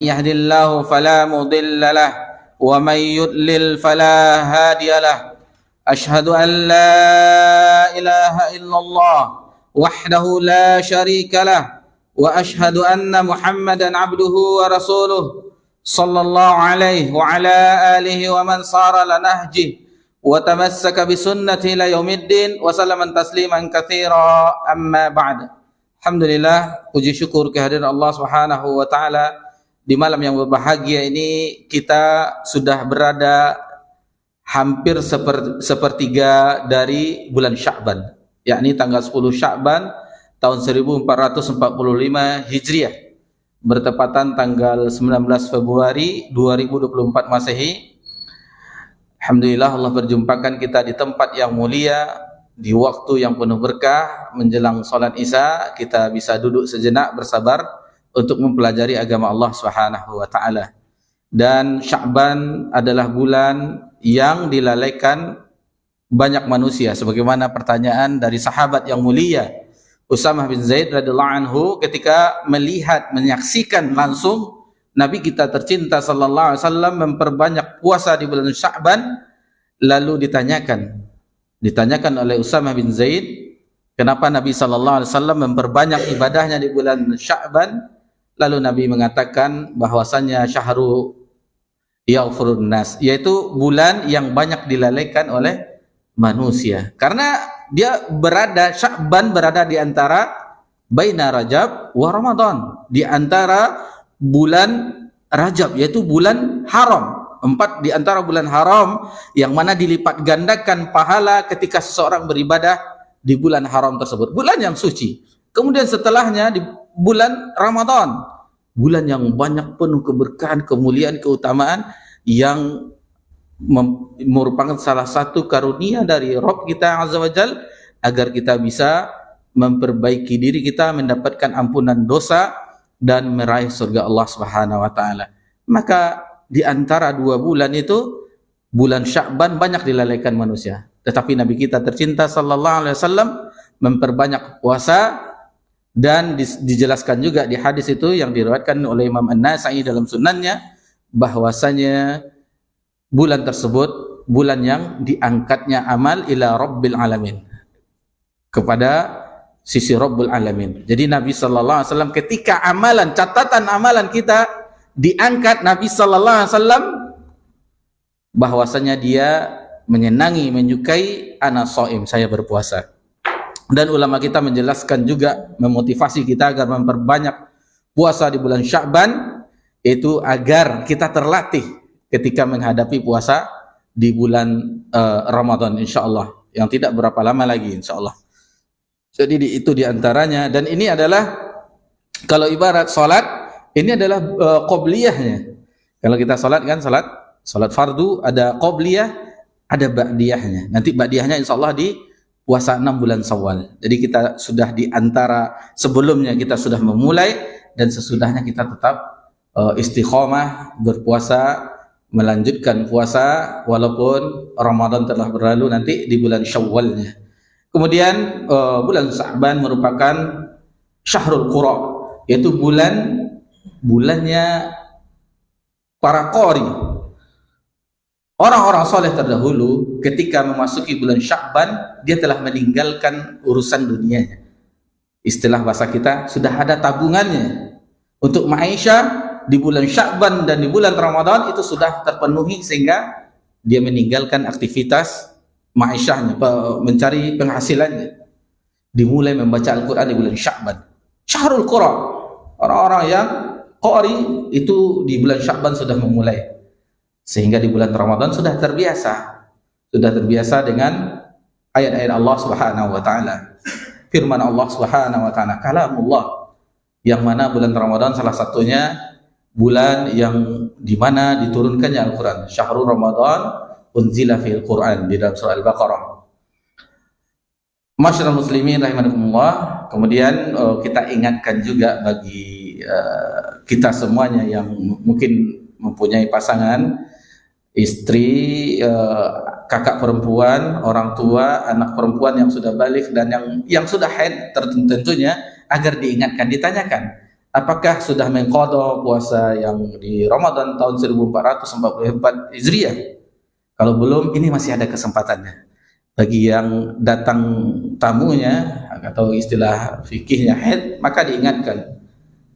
يهد الله فلا مضل له ومن يضلل فلا هادي له أشهد أن لا إله إلا الله وحده لا شريك له وأشهد أن محمدا عبده ورسوله صلى الله عليه وعلى آله ومن صار على نهجه وتمسك بسنته إلى يوم الدين وسلم تسليما كثيرا أما بعد. Alhamdulillah, puji syukur kehadiran Allah Subhanahu wa taala. Di malam yang berbahagia ini kita sudah berada hampir sepertiga dari bulan Sya'ban, yakni tanggal 10 Sya'ban tahun 1445 Hijriah, bertepatan tanggal 19 Februari 2024 Masehi. Alhamdulillah, Allah berjumpakan kita di tempat yang mulia, di waktu yang penuh berkah. Menjelang salat Isya kita bisa duduk sejenak bersabar untuk mempelajari agama Allah Subhanahu wa taala. Dan Sya'ban adalah bulan yang dilalaikan banyak manusia, sebagaimana pertanyaan dari sahabat yang mulia Usamah bin Zaid radhiyallahu anhu ketika menyaksikan langsung Nabi kita tercinta sallallahu alaihi wasallam memperbanyak puasa di bulan Sya'ban. Lalu ditanyakan oleh Usamah bin Zaid, kenapa Nabi sallallahu alaihi wasallam memperbanyak ibadahnya di bulan Sya'ban? Lalu Nabi mengatakan bahwasanya syahru yaghfurun nas, yaitu bulan yang banyak dilalaikan oleh manusia. Karena Sya'ban berada di antara baina Rajab wa Ramadan, di antara bulan Rajab, yaitu bulan haram. 4 di antara bulan haram yang mana dilipat gandakan pahala ketika seseorang beribadah di bulan haram tersebut, bulan yang suci. Kemudian setelahnya di bulan Ramadan, bulan yang banyak penuh keberkahan, kemuliaan, keutamaan, yang merupakan salah satu karunia dari Rabb kita Azza wa Jal agar kita bisa memperbaiki diri kita, mendapatkan ampunan dosa dan meraih surga Allah Subhanahu wa taala. Maka di antara 2 bulan itu, bulan Sya'ban banyak dilalaikan manusia. Tetapi Nabi kita tercinta sallallahu alaihi wasallam memperbanyak puasa, dan dijelaskan juga di hadis itu yang diriwayatkan oleh Imam An-Nasa'i dalam sunannya, bahwasanya bulan tersebut bulan yang diangkatnya amal ila Rabbil Alamin, kepada sisi Rabbul Alamin. Jadi Nabi sallallahu alaihi wasallam ketika catatan amalan kita diangkat, Nabi sallallahu alaihi wasallam bahwasanya dia menyukai ana shaim, saya berpuasa. Dan ulama kita menjelaskan juga, memotivasi kita agar memperbanyak puasa di bulan Sya'ban, itu agar kita terlatih ketika menghadapi puasa di bulan Ramadan insyaallah, yang tidak berapa lama lagi insyaallah. Jadi itu diantaranya. Dan ini adalah, kalau ibarat salat, ini adalah qobliyahnya. Kalau kita salat kan, salat fardu ada qobliyah, ada ba'diyahnya. Nanti ba'diyahnya insyaallah di puasa 6 bulan Syawal. Jadi kita sudah di antara, sebelumnya kita sudah memulai, dan sesudahnya kita tetap istiqomah berpuasa, melanjutkan puasa walaupun Ramadan telah berlalu nanti di bulan Syawalnya. Kemudian bulan Sya'ban merupakan syahrul qura, yaitu bulannya para qari. Orang-orang soleh terdahulu ketika memasuki bulan Sya'ban, dia telah meninggalkan urusan dunianya. Istilah bahasa kita, sudah ada tabungannya untuk maisha di bulan Sya'ban dan di bulan Ramadan itu sudah terpenuhi, sehingga dia meninggalkan aktivitas maishahnya, mencari penghasilannya. Dimulai membaca Al-Quran di bulan Sya'ban, syahrul qura. Orang-orang yang qari itu di bulan Sya'ban sudah memulai, sehingga di bulan Ramadan sudah terbiasa dengan ayat-ayat Allah Subhanahu wa taala. Firman Allah Subhanahu wa taala, kalamullah, yang mana bulan Ramadan salah satunya bulan yang dimana diturunkannya Al-Quran. Syahrul Ramadan unzila fil Quran, di dalam surah Al-Baqarah. Masyaallah muslimin rahimakumullah. Kemudian kita ingatkan juga bagi kita semuanya yang mungkin mempunyai pasangan, istri, kakak perempuan, orang tua, anak perempuan yang sudah balik dan yang sudah haid, tentunya agar diingatkan, ditanyakan, apakah sudah mengqadha puasa yang di Ramadan tahun 1444 Hijriah? Kalau belum, ini masih ada kesempatannya. Bagi yang datang tamunya atau istilah fikihnya haid, maka diingatkan.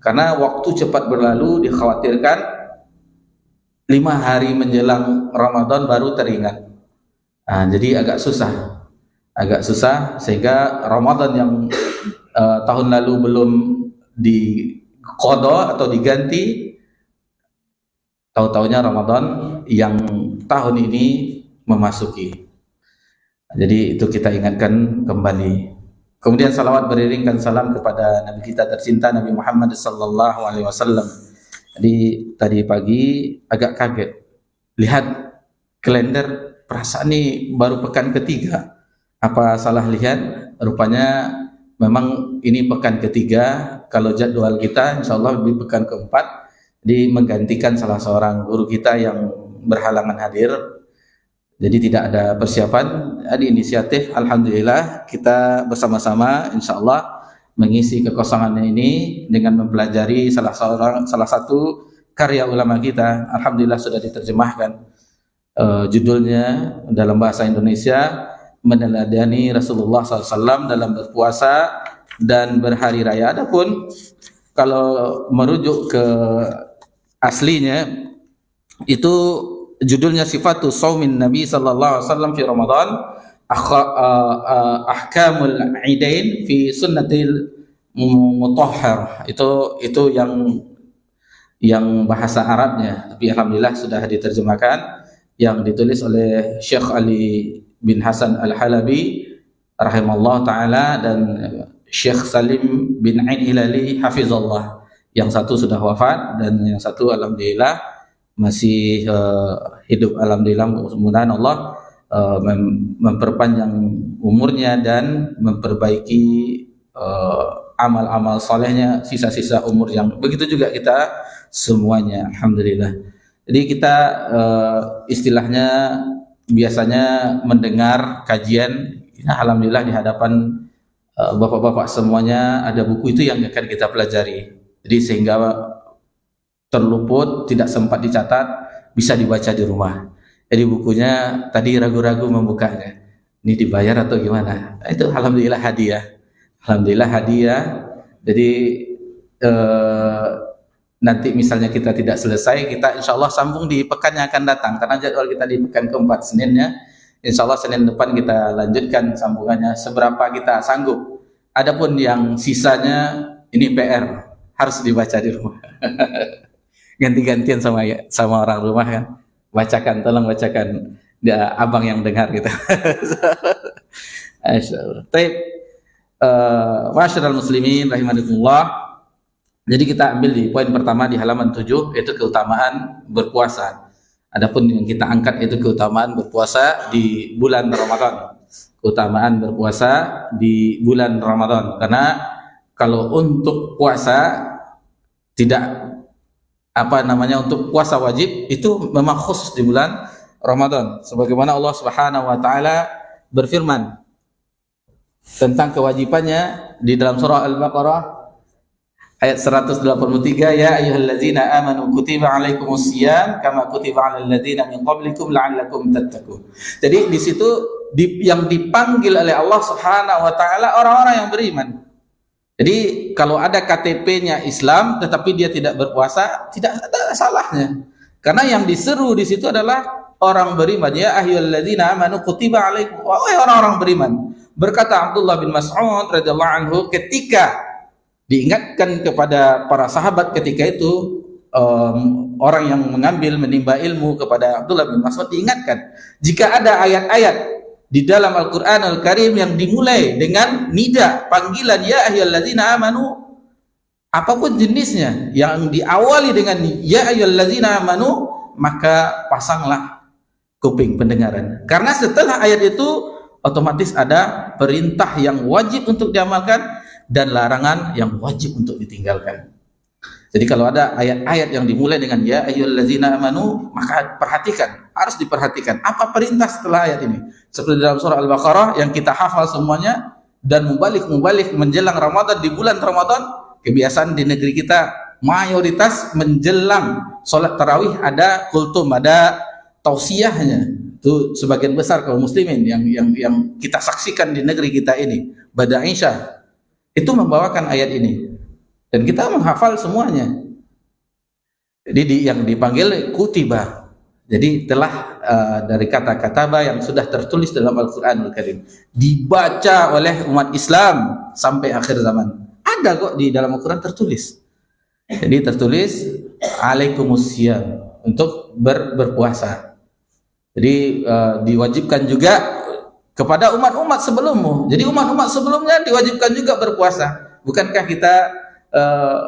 Karena waktu cepat berlalu, dikhawatirkan 5 hari menjelang Ramadan baru teringat. Jadi agak susah sehingga Ramadan yang tahun lalu belum diqadha atau diganti, tahu-tahunya Ramadan yang tahun ini memasuki. Jadi itu kita ingatkan kembali. Kemudian salawat beriringkan salam kepada Nabi kita tercinta Nabi Muhammad sallallahu alaihi wasallam. Jadi tadi pagi agak kaget lihat kalender, perasaan ini baru pekan ketiga. Apa salah lihat? Rupanya memang ini pekan ketiga. Kalau jadwal kita insyaallah di pekan keempat, jadi menggantikan salah seorang guru kita yang berhalangan hadir. Jadi tidak ada persiapan, ada inisiatif. Alhamdulillah kita bersama-sama insyaallah mengisi kekosongan ini dengan mempelajari salah satu karya ulama kita. Alhamdulillah sudah diterjemahkan. Judulnya dalam bahasa Indonesia, meneladani Rasulullah SAW dalam berpuasa dan berhari raya. Adapun kalau merujuk ke aslinya, itu judulnya Sifatu Shaumin Nabi sallallahu alaihi wasallam fi Ramadan, Ahkamul Idain fi Sunnatil Mutahhar. Itu yang bahasa Arabnya, tapi alhamdulillah sudah diterjemahkan, yang ditulis oleh Syekh Ali bin Hasan Al-Halabi rahimahullah taala dan Syekh Salim bin Ain Hilali hafizallah. Yang satu sudah wafat dan yang satu alhamdulillah masih hidup. Alhamdulillah, mudah-mudahan Allah memperpanjang umurnya dan memperbaiki amal-amal solehnya, sisa-sisa umur yang begitu juga kita semuanya, alhamdulillah. Jadi kita istilahnya biasanya mendengar kajian, alhamdulillah di hadapan bapak-bapak semuanya ada buku itu yang akan kita pelajari. Jadi sehingga terluput, tidak sempat dicatat, bisa dibaca di rumah. Jadi bukunya tadi ragu-ragu membukanya. Ini dibayar atau gimana? Itu alhamdulillah hadiah. Alhamdulillah hadiah. Jadi nanti misalnya kita tidak selesai, kita insya Allah sambung di pekan yang akan datang. Karena jadwal kita di pekan keempat Seninnya. Insya Allah Senin depan kita lanjutkan sambungannya seberapa kita sanggup. Adapun yang sisanya ini PR, harus dibaca di rumah. Ganti-gantian sama orang rumah kan, tolong bacakan, dia abang yang dengar gitu. Baik, masyaallah muslimin rahimakumullah. Jadi kita ambil di poin pertama di halaman 7, yaitu keutamaan berpuasa. Adapun yang kita angkat itu keutamaan berpuasa di bulan Ramadan. Keutamaan berpuasa di bulan Ramadan, karena kalau untuk puasa tidak untuk puasa wajib itu memang khusus di bulan Ramadan, sebagaimana Allah Subhanahu wa taala berfirman tentang kewajibannya di dalam surah Al-Baqarah ayat 183, ya ayyuhallazina amanu kutiba alaikumusiyam kama kutiba alal ladzina min qablikum la'allakum tattaqun. Jadi di situ yang dipanggil oleh Allah Subhanahu wa taala orang-orang yang beriman. Jadi kalau ada KTP-nya Islam tetapi dia tidak berpuasa, tidak ada salahnya. Karena yang diseru di situ adalah orang beriman. Ya ayyuhalladzina amanu kutiba alaikum, wahai orang-orang beriman. Berkata Abdullah bin Mas'ud radhiyallahu anhu ketika diingatkan kepada para sahabat ketika itu, orang yang menimba ilmu kepada Abdullah bin Mas'ud diingatkan, jika ada ayat-ayat di dalam Al-Quran Al-Karim yang dimulai dengan nida, panggilan ya ayyuhalladzina amanu, apapun jenisnya, yang diawali dengan ya ayyuhalladzina amanu, maka pasanglah kuping pendengaran. Karena setelah ayat itu otomatis ada perintah yang wajib untuk diamalkan dan larangan yang wajib untuk ditinggalkan. Jadi kalau ada ayat-ayat yang dimulai dengan ya ayyuhallazina amanu, maka harus diperhatikan apa perintah setelah ayat ini. Seperti dalam surah Al-Baqarah yang kita hafal semuanya, dan mubalik menjelang Ramadan, di bulan Ramadan kebiasaan di negeri kita mayoritas menjelang sholat tarawih ada kultum, ada tausiahnya. Itu sebagian besar kaum muslimin yang kita saksikan di negeri kita ini, Bada Isya itu membawakan ayat ini dan kita menghafal semuanya. Jadi yang dipanggil kutiba. Jadi telah dari kata kataba yang sudah tertulis dalam Al-Qur'anul Karim dibaca oleh umat Islam sampai akhir zaman. Ada kok di dalam Al-Qur'an tertulis. Jadi tertulis alaikumusiyam untuk berpuasa. Jadi diwajibkan juga kepada umat-umat sebelummu. Jadi umat-umat sebelumnya diwajibkan juga berpuasa. Bukankah kita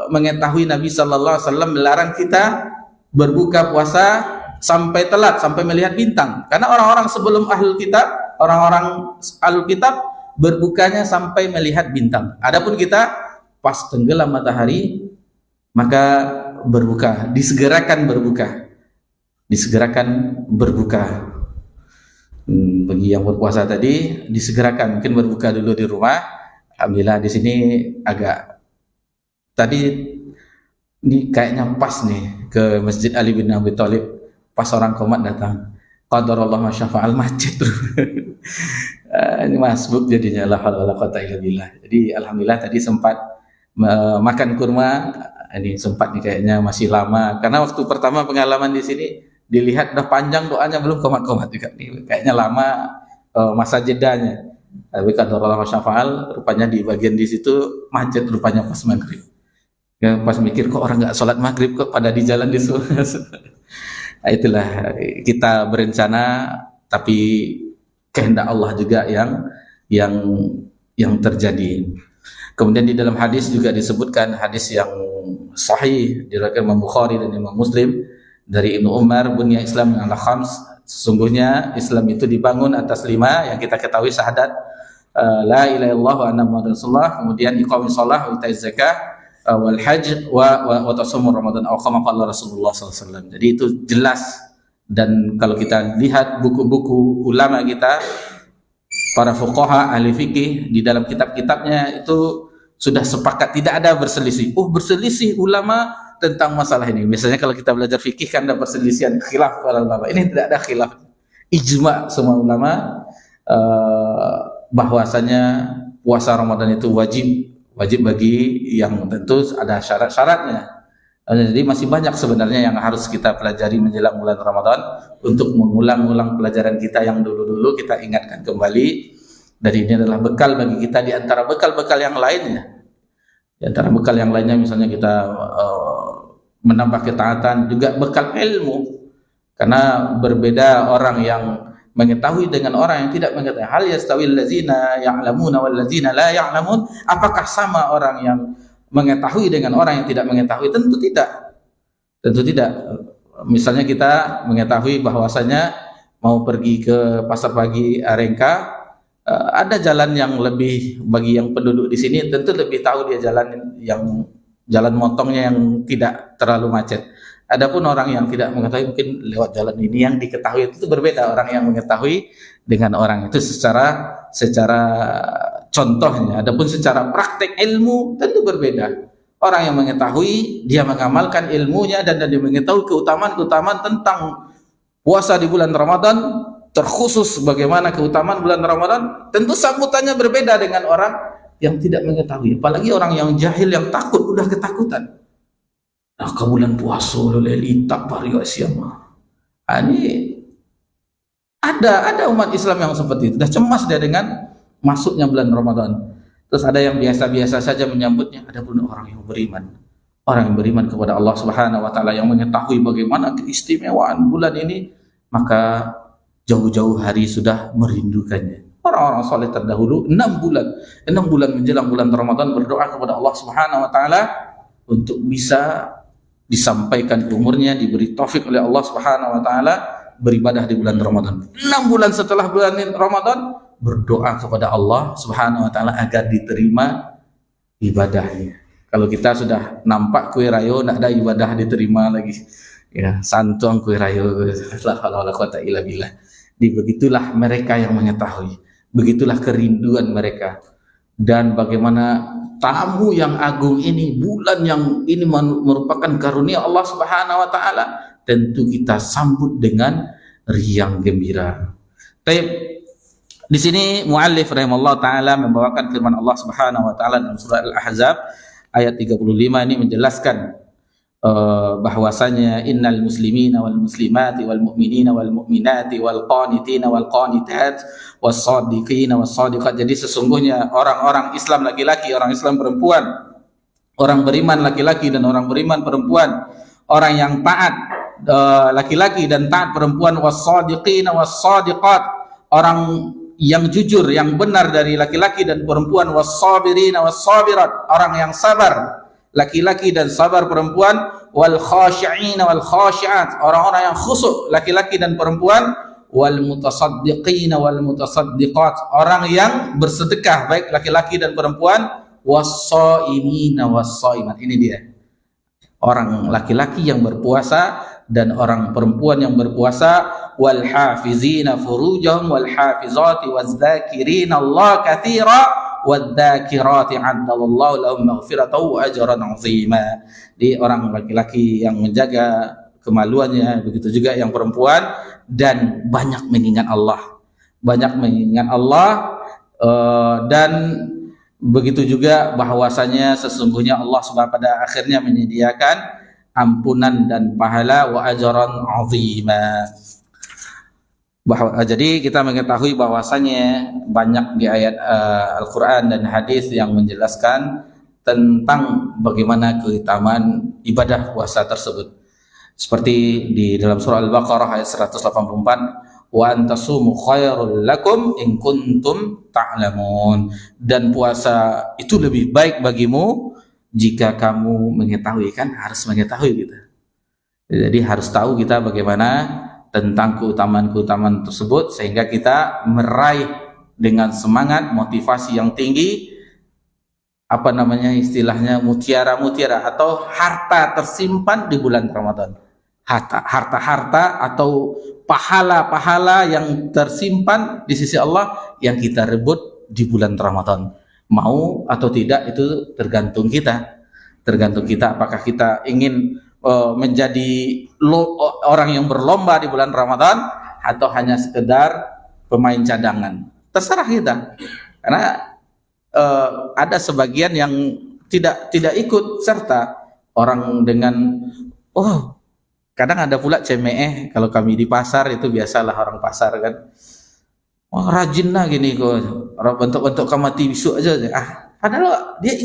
mengetahui Nabi sallallahu alaihi wasallam melarang kita berbuka puasa sampai telat, sampai melihat bintang. Karena orang-orang sebelum ahlul kitab, orang-orang ahlul kitab berbukanya sampai melihat bintang. Adapun kita pas tenggelam matahari maka berbuka, disegerakan berbuka. Disegerakan berbuka. Bagi yang berpuasa tadi disegerakan, mungkin berbuka dulu di rumah. Alhamdulillah di sini agak tadi ini kayaknya pas nih ke Masjid Ali bin Abi Thalib. Pas orang komat datang, qadarullah masyafa'al macet. Ini masbuk jadinya, la haula wala quwata illa billah. Jadi alhamdulillah tadi sempat makan kurma. Ini sempat nih kayaknya masih lama karena waktu pertama pengalaman di sini dilihat udah panjang doanya belum komat-komat juga. Ini kayaknya lama masa jedanya. Tapi qadarullah masyafa'al rupanya di bagian di situ macet rupanya pas maghrib. Ya, pas mikir kok orang nggak sholat maghrib kok pada di jalan di sana. Nah, itulah kita berencana tapi kehendak Allah juga yang terjadi. Kemudian di dalam hadis juga disebutkan hadis yang sahih diriwayatkan Imam Bukhari dan Imam Muslim dari Ibnu Umar, bunya Islam ala khams, sesungguhnya Islam itu dibangun atas 5 yang kita ketahui syahadat la ilaha illallah wa anna muhammadar rasulullah, kemudian iqamis shalah wa itaiz zakah wal hajj wa tasawwur ramadan atau kama qala Rasulullah SAW. Jadi itu jelas, dan kalau kita lihat buku-buku ulama kita, para fuqaha ahli fikih di dalam kitab-kitabnya itu sudah sepakat, tidak ada berselisih. Berselisih ulama tentang masalah ini. Biasanya kalau kita belajar fikih kan ada perselisihan, khilaf para ulama. Ini tidak ada khilaf, ijma semua ulama bahwasanya puasa Ramadan itu wajib bagi yang tentu ada syarat-syaratnya. Jadi masih banyak sebenarnya yang harus kita pelajari menjelang bulan Ramadan untuk mengulang-ulang pelajaran kita yang dulu-dulu, kita ingatkan kembali. Dan ini adalah bekal bagi kita di antara bekal-bekal yang lainnya. Di antara bekal yang lainnya misalnya kita menambah ketaatan, juga bekal ilmu. Karena berbeda orang yang mengetahui dengan orang yang tidak mengetahui. Hal yastawil ladzina ya'lamuna wal ladzina la ya'lamun? Apakah sama orang yang mengetahui dengan orang yang tidak mengetahui? Tentu tidak. Tentu tidak. Misalnya kita mengetahui bahwasanya mau pergi ke pasar pagi Arengka, ada jalan yang lebih bagi yang penduduk di sini tentu lebih tahu dia jalan motongnya yang tidak terlalu macet. Adapun orang yang tidak mengetahui mungkin lewat jalan ini yang diketahui itu berbeda, orang yang mengetahui dengan orang itu secara contohnya. Adapun secara praktek ilmu tentu berbeda. Orang yang mengetahui, dia mengamalkan ilmunya dan dia mengetahui keutamaan tentang puasa di bulan Ramadan, terkhusus bagaimana keutamaan bulan Ramadan, tentu sambutannya berbeda dengan orang yang tidak mengetahui. Apalagi orang yang jahil, yang takut, udah ketakutan. Nah, ke bulan puasa lelita vario siama. Ini ada umat Islam yang seperti itu. Sudah cemas dia dengan masuknya bulan Ramadan. Terus ada yang biasa-biasa saja menyambutnya. Adapun orang yang beriman kepada Allah Subhanahu wa taala, yang mengetahui bagaimana keistimewaan bulan ini, maka jauh-jauh hari sudah merindukannya. Orang-orang saleh terdahulu 6 bulan menjelang bulan Ramadan berdoa kepada Allah Subhanahu wa taala untuk bisa disampaikan umurnya, diberi taufik oleh Allah Subhanahu wa taala beribadah di bulan Ramadan. 6 bulan setelah bulan Ramadan berdoa kepada Allah Subhanahu wa taala agar diterima ibadahnya. Kalau kita sudah nampak kue rayo, tidak ada ibadah diterima lagi. Ya, santuang kue rayo. La haula wala quwata illa billah. Begitulah mereka yang mengetahui. Begitulah kerinduan mereka. dan bagaimana tamu yang agung ini, bulan yang ini merupakan karunia Allah Subhanahu wa taala, tentu kita sambut dengan riang gembira. Baik, di sini muallif rahimallahu taala membawakan firman Allah Subhanahu wa taala dalam surah Al-Ahzab ayat 35 ini menjelaskan bahwasanya innal muslimina wal muslimati wal mu'minina wal mu'minati wal qanitina wal qanitat was shadiqina was shadiqat. Jadi sesungguhnya orang-orang Islam laki-laki, orang Islam perempuan, orang beriman laki-laki dan orang beriman perempuan, orang yang taat laki-laki dan taat perempuan, was shadiqina was shadiqat, orang yang jujur, yang benar dari laki-laki dan perempuan, was sabirina was sabirat, orang yang sabar laki-laki dan sabar perempuan, wal khashi'ina wal khashi'at, orang-orang yang khusyuk laki-laki dan perempuan, wal mutasaddiqina wal mutasaddiqat, orang yang bersedekah baik laki-laki dan perempuan, was-shaimina was-shaimat. Ini dia, orang laki-laki yang berpuasa dan orang perempuan yang berpuasa, wal hafizina furujahum wal hafizati waz-zakirina Allah katsira wadzakirati 'addallahu lahum maghfiratan wa ajran 'azima. Di orang laki-laki yang menjaga kemaluannya, begitu juga yang perempuan, dan banyak mengingat Allah, banyak mengingat Allah, dan begitu juga bahwasanya sesungguhnya Allah Subhanahu pada akhirnya menyediakan ampunan dan pahala wa ajran 'azima. Jadi kita mengetahui bahwasanya banyak di ayat Al-Quran dan hadis yang menjelaskan tentang bagaimana keutamaan ibadah puasa tersebut. Seperti di dalam surah Al-Baqarah ayat 184, wa antasumu khairul lakum in kuntum ta'lamun. Dan puasa itu lebih baik bagimu jika kamu mengetahui, kan harus mengetahui gitu. Jadi harus tahu kita bagaimana tentang keutamaan-keutamaan tersebut, sehingga kita meraih dengan semangat, motivasi yang tinggi, apa namanya istilahnya, mutiara-mutiara atau harta tersimpan di bulan Ramadan. Harta-harta atau pahala-pahala yang tersimpan di sisi Allah yang kita rebut di bulan Ramadan. Mau atau tidak itu tergantung kita. Tergantung kita apakah kita ingin menjadi orang yang berlomba di bulan Ramadan atau hanya sekedar pemain cadangan. Terserah kita. Karena ada sebagian yang tidak ikut serta, orang dengan kadang ada pula CME kalau kami di pasar itu, biasalah orang pasar kan. Rajin lah gini kok, bentuk-bentuk kamati bisu aja. Padahal dia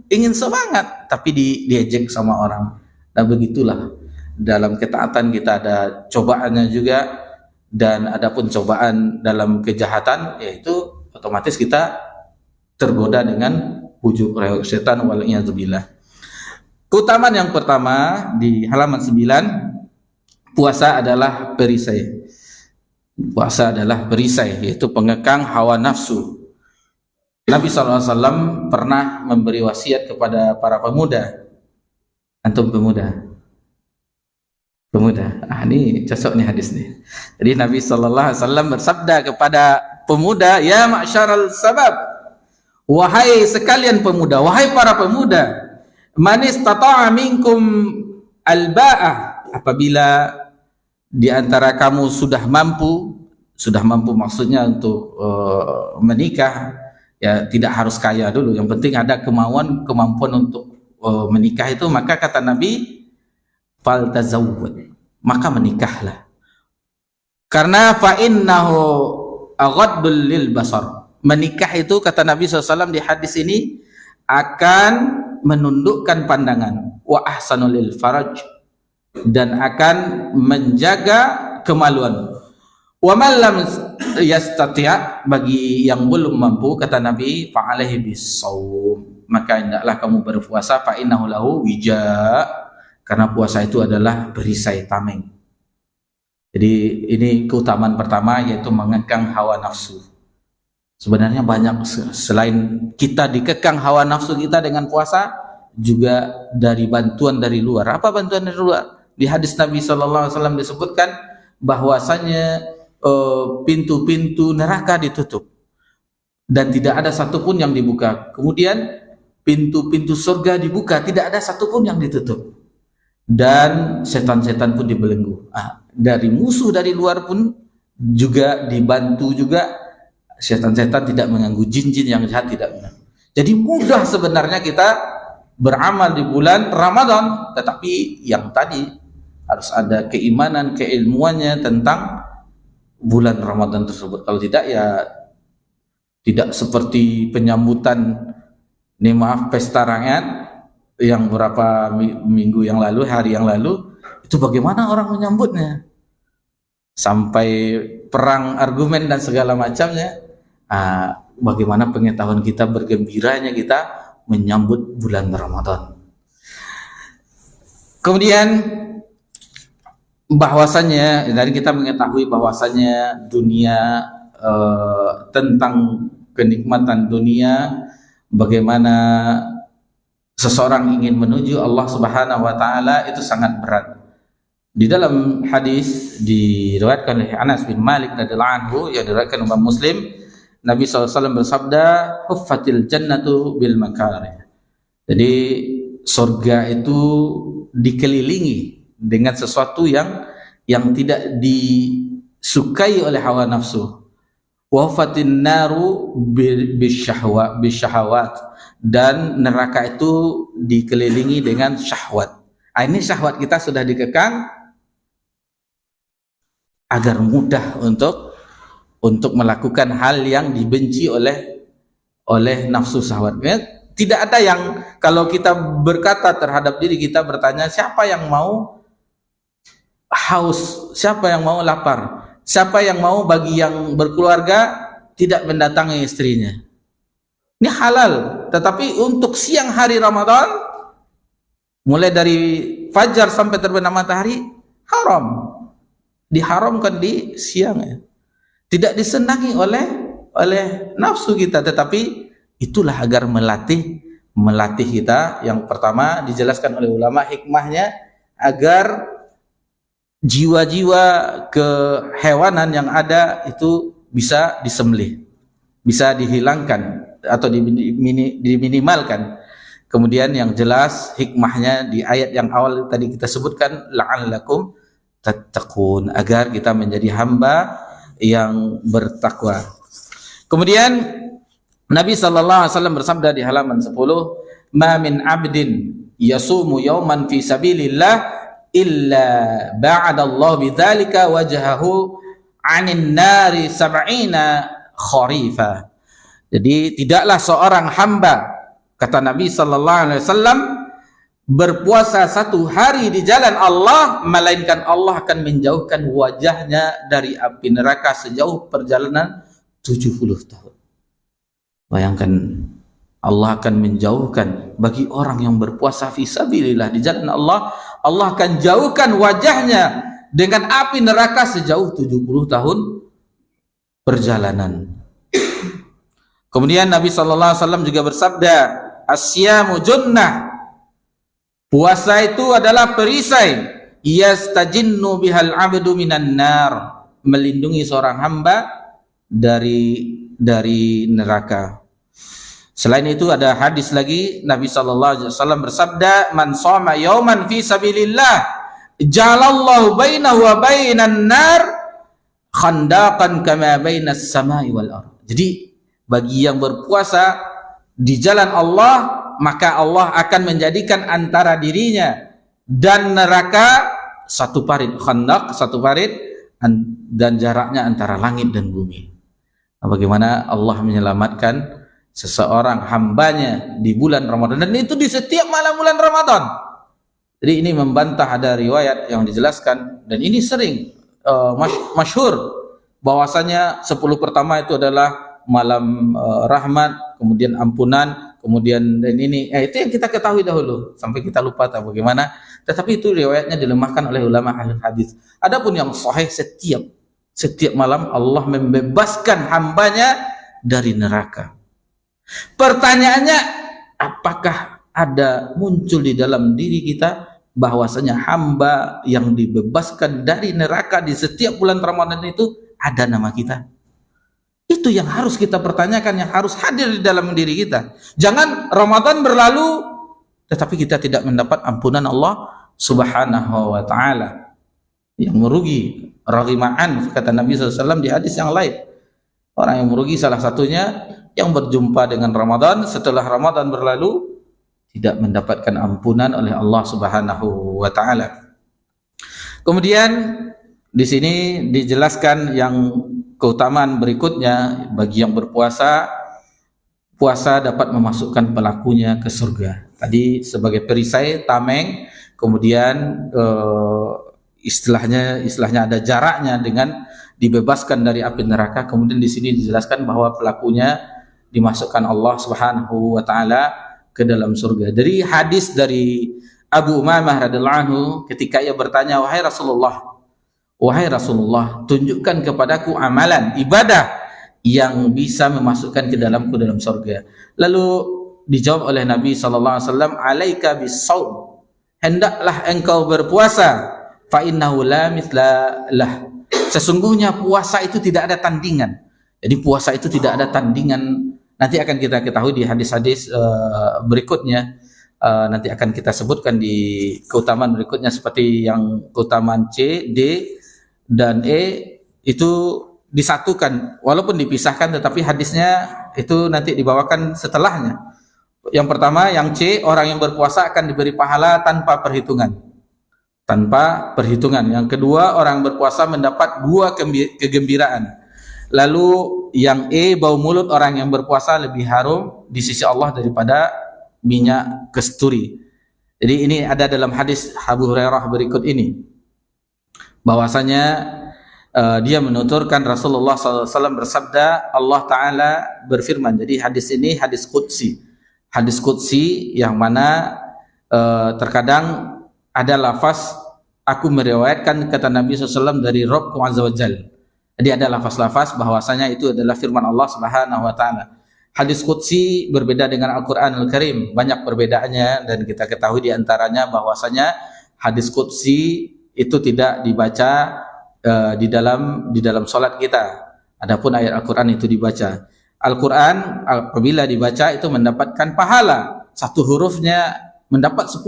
ingin semangat tapi diejek sama orang. Nah begitulah, dalam ketaatan kita ada cobaannya juga, dan adapun cobaan dalam kejahatan yaitu otomatis kita tergoda dengan bujuk rayu setan, waliyadzubillah. Keutamaan yang pertama di halaman 9, puasa adalah perisai. Puasa adalah perisai, yaitu pengekang hawa nafsu. Nabi SAW pernah memberi wasiat kepada para pemuda. Antum pemuda, ini cocok nih hadis nih. Jadi Nabi SAW bersabda kepada pemuda, ya ma'syaral sabab, wahai sekalian pemuda, wahai para pemuda, man istata'a minkum alba'ah, apabila di antara kamu sudah mampu maksudnya untuk menikah, ya tidak harus kaya dulu, yang penting ada kemampuan untuk menikah itu, maka kata Nabi, faltazawwad, maka menikahlah, karena fa innahu aghaddul lil basar. Menikah itu kata Nabi SAW di hadis ini akan menundukkan pandangan, wa ahsanul lil faraj, dan akan menjaga kemaluan. Wa man lam yastati', bagi yang belum mampu kata Nabi, fa alaihi bisawm, maka hendaklah kamu berpuasa, fa innahu lahu wija, karena puasa itu adalah perisai tameng. Jadi ini keutamaan pertama, yaitu mengekang hawa nafsu. Sebenarnya banyak, selain kita dikekang hawa nafsu kita dengan puasa, juga dari bantuan dari luar. Apa bantuan dari luar? Di hadis Nabi SAW disebutkan bahwasanya pintu-pintu neraka ditutup, dan tidak ada satupun yang dibuka. Kemudian pintu-pintu surga dibuka, tidak ada satupun yang ditutup. Dan setan-setan pun dibelenggu. Dari musuh dari luar pun juga dibantu juga, setan-setan tidak mengganggu, jin-jin yang jahat tidak mengganggu. Jadi mudah sebenarnya kita beramal di bulan Ramadan, tetapi yang tadi harus ada keimanan, keilmuannya tentang bulan Ramadan tersebut. Kalau tidak ya tidak seperti penyambutan pesta rakyat yang beberapa minggu yang lalu, hari yang lalu, itu bagaimana orang menyambutnya, sampai perang argumen dan segala macamnya. Bagaimana pengetahuan kita, bergembiranya kita menyambut bulan Ramadan. Kemudian bahwasannya dari kita mengetahui bahwasannya dunia, tentang kenikmatan dunia, bagaimana seseorang ingin menuju Allah Subhanahu wa taala itu sangat berat. Di dalam hadis diriwayatkan oleh Anas bin Malik radhiyallahu anhu yang diriwayatkan oleh Muslim, Nabi SAW bersabda, "Huffatil jannatu bil makarih." Jadi surga itu dikelilingi dengan sesuatu yang tidak disukai oleh hawa nafsu. Wa huffatin naru bisyahawat, dan neraka itu dikelilingi dengan syahwat. Ini syahwat kita sudah dikekang agar mudah untuk melakukan hal yang dibenci oleh nafsu syahwatnya. Tidak ada yang, kalau kita berkata terhadap diri kita, bertanya siapa yang mau haus, siapa yang mau lapar, siapa yang mau bagi yang berkeluarga tidak mendatangi istrinya. Ini halal, tetapi untuk siang hari Ramadan, mulai dari fajar sampai terbenam matahari, haram, diharamkan di siang ya. Tidak disenangi oleh nafsu kita, tetapi itulah agar melatih kita. Yang pertama dijelaskan oleh ulama hikmahnya, agar jiwa-jiwa kehewanan yang ada itu bisa disembelih, bisa dihilangkan atau diminimalkan. Kemudian yang jelas hikmahnya di ayat yang awal tadi kita sebutkan, la'allakum tattaqun, agar kita menjadi hamba yang bertakwa. Kemudian Nabi sallallahu alaihi wasallam bersabda di halaman 10, "Ma min 'abdin yasumu yawman fi sabilillah illa ba'adallahu bidzalika wajhahu 'anil nari sab'ina kharifa." Jadi tidaklah seorang hamba, kata Nabi sallallahu alaihi wasallam, berpuasa satu hari di jalan Allah, melainkan Allah akan menjauhkan wajahnya dari api neraka sejauh perjalanan 70 tahun. Bayangkan, Allah akan menjauhkan bagi orang yang berpuasa fisabilillah di jalan Allah, Allah akan jauhkan wajahnya dengan api neraka sejauh 70 tahun perjalanan. Kemudian Nabi SAW juga bersabda, "Asyamu junnah." Puasa itu adalah perisai, yastajinnu bihal 'abdu minan nar, melindungi seorang hamba dari neraka. Selain itu ada hadis lagi, Nabi SAW bersabda, "Man shoma yauman fi sabilillah, ja'alallahu bainahu wa bainan nar khandaqan kama bainas samai wal ardh." Jadi bagi yang berpuasa di jalan Allah, maka Allah akan menjadikan antara dirinya dan neraka satu parit, khandaq satu parit, dan jaraknya antara langit dan bumi. Bagaimana Allah menyelamatkan seseorang hambanya di bulan Ramadan, dan itu di setiap malam bulan Ramadan. Jadi ini membantah ada riwayat yang dijelaskan, dan ini sering masyhur, bahwasanya 10 pertama itu adalah malam rahmat, kemudian ampunan, kemudian dan ini itu yang kita ketahui dahulu sampai kita lupa tahu bagaimana. Tetapi itu riwayatnya dilemahkan oleh ulama ahli hadis. Adapun yang sahih, setiap malam Allah membebaskan hambanya dari neraka. Pertanyaannya, apakah ada muncul di dalam diri kita bahwasanya hamba yang dibebaskan dari neraka di setiap bulan Ramadan itu ada nama kita? Itu yang harus kita pertanyakan, yang harus hadir di dalam diri kita. Jangan Ramadan berlalu tetapi kita tidak mendapat ampunan Allah Subhanahu wa taala. Yang merugi raghima'an, kata Nabi SAW di hadis yang lain. Orang yang merugi salah satunya yang berjumpa dengan Ramadan setelah Ramadan berlalu tidak mendapatkan ampunan oleh Allah Subhanahu wa taala. Kemudian di sini dijelaskan yang keutamaan berikutnya bagi yang berpuasa. Puasa dapat memasukkan pelakunya ke surga. Tadi sebagai perisai, tameng, kemudian istilahnya ada jaraknya dengan dibebaskan dari api neraka. Kemudian di sini dijelaskan bahwa pelakunya dimasukkan Allah Subhanahu wa taala ke dalam surga. Dari hadis dari Abu Umamah radhiyallahu anhu ketika ia bertanya, wahai Rasulullah, tunjukkan kepadaku amalan ibadah yang bisa memasukkan ke dalam surga. Lalu dijawab oleh Nabi sallallahu alaihi wasallam, alaika bis-shaum, hendaklah engkau berpuasa, fa innahu la mithla lah. Sesungguhnya puasa itu tidak ada tandingan. Jadi puasa itu tidak ada tandingan. Nanti akan kita ketahui di hadis-hadis berikutnya. Nanti akan kita sebutkan di keutamaan berikutnya, seperti yang keutamaan C, D, dan E itu disatukan walaupun dipisahkan, tetapi hadisnya itu nanti dibawakan setelahnya. Yang pertama, yang C, orang yang berpuasa akan diberi pahala tanpa perhitungan. Yang kedua, orang berpuasa mendapat 2 kegembiraan. Lalu yang E, bau mulut orang yang berpuasa lebih harum di sisi Allah daripada minyak kasturi. Jadi ini ada dalam hadis Abu Hurairah berikut ini, bahwasanya dia menuturkan Rasulullah SAW bersabda, Allah Ta'ala berfirman. Jadi hadis ini hadis qudsi yang mana terkadang ada lafaz, aku meriwayatkan, kata Nabi SAW, dari Rabbku Azza wa Jal. Jadi ada lafaz-lafaz bahwasanya itu adalah firman Allah Subhanahu wa Ta'ala. Hadis qudsi berbeda dengan Al-Quran Al-Karim, banyak perbedaannya, dan kita ketahui diantaranya bahwasanya hadis qudsi itu tidak dibaca di dalam salat kita. Adapun ayat Al-Qur'an itu dibaca. Al-Qur'an apabila dibaca itu mendapatkan pahala. Satu hurufnya mendapat 10